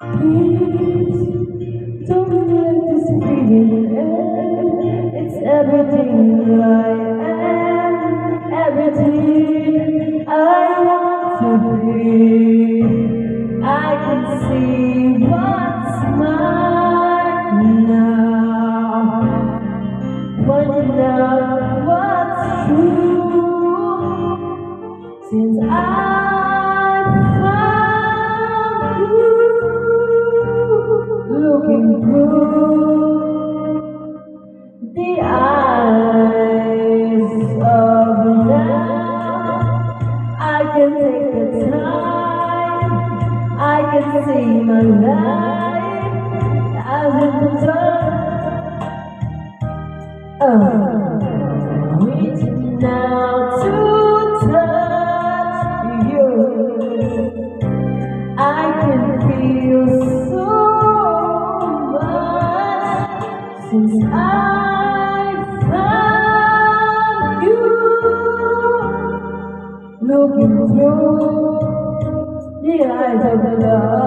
Please don't let this feeling end. It's everything I am, everything I want to be. I can see what's mine now, finding out what's true. Since I found you, looking through the eyes of now, I can take the time, I can see my life as it turns. Reaching out to touch you, I can feel so much since I found you. Looking through the eyes of love.